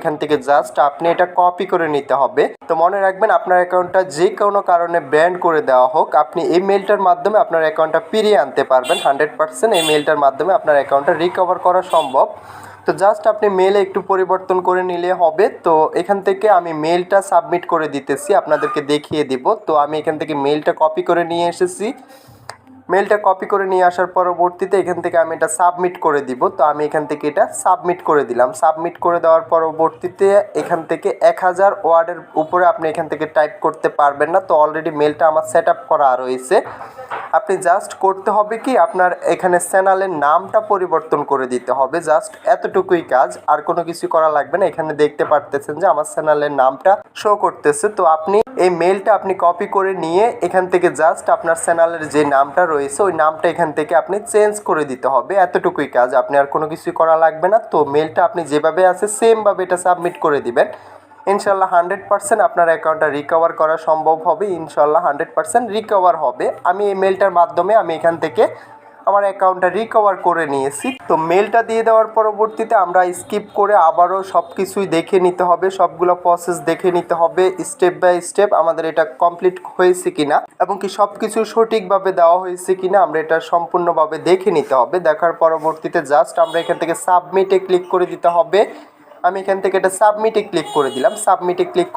এখান থেকে জাস্ট আপনি এটা কপি করে নিতে হবে। তো মনে রাখবেন আপনার অ্যাকাউন্টটা যে কোনো কারণে ব্যান করে দেওয়া হোক, আপনি এই মেলটার মাধ্যমে আপনার অ্যাকাউন্টটা ফিরিয়ে আনতে পারবেন 100%। এই মেলটার মাধ্যমে আপনার অ্যাকাউন্টটা রিকভার করা সম্ভব। তো জাস্ট আপনি মেলে একটু পরিবর্তন করে নিলে হবে। তো এখান থেকে আমি মেলটা সাবমিট করে দিতেছি, আপনাদেরকে দেখিয়ে দিব। তো আমি এখান থেকে মেলটা কপি করে নিয়ে এসেছি। মেলটা কপি করে নিয়ে আসার পরবর্তীতে এখান থেকে আমি এটা সাবমিট করে দিব। তো আমি এখান থেকে এটা সাবমিট করে দিলাম। সাবমিট করে দেওয়ার পরবর্তীতে এখান থেকে 1000 ওয়ার্ডের উপরে আপনি এখান থেকে টাইপ করতে পারবেন না। তো অলরেডি মেলটা আমার সেট আপ করা রয়েছে। আপনি জাস্ট করতে হবে কি, আপনার এখানে চ্যানেলের নামটা পরিবর্তন করে দিতে হবে। জাস্ট এতটুকুই কাজ, আর কোনো কিছু করা লাগবে না। এখানে দেখতে পারতেছেন যে আমার চ্যানেলের নামটা শো করতেছে। তো আপনি এই মেলটা আপনি কপি করে নিয়ে এখান থেকে জাস্ট আপনার চ্যানেলের যে নামটা রয়েছে ওই নামটা এখান থেকে আপনি চেঞ্জ করে দিতে হবে। এতটুকুই কাজ, আপনি আর কোনো কিছু করা লাগবে না। তো মেলটা আপনি যেভাবে আছে সেমভাবে এটা সাবমিট করে দিবেন। ইনশাল্লাহ 100% আপনার অ্যাকাউন্টটা রিকভার করা সম্ভব হবে। ইনশাল্লাহ 100% রিকভার হবে। আমি এই মেলটার মাধ্যমে আমি এখান থেকে আমার অ্যাকাউন্টটা রিকভার করে নিয়েছি। তো মেলটা দিয়ে দেওয়ার পরবর্তীতে আমরা স্কিপ করে আবারও সব কিছুই দেখে নিতে হবে, সবগুলো প্রসেস দেখে নিতে হবে স্টেপ বাই স্টেপ আমাদের এটা কমপ্লিট হয়েছে কিনা এবং কি সব কিছু সঠিকভাবে দেওয়া হয়েছে কিনা আমরা এটা সম্পূর্ণভাবে দেখে নিতে হবে। দেখার পরবর্তীতে জাস্ট আমরা এখান থেকে সাবমিটে ক্লিক করে দিতে হবে। আমি এখান থেকে এটা সাবমিটে ক্লিক করে দিলাম। সাবমিটে ক্লিক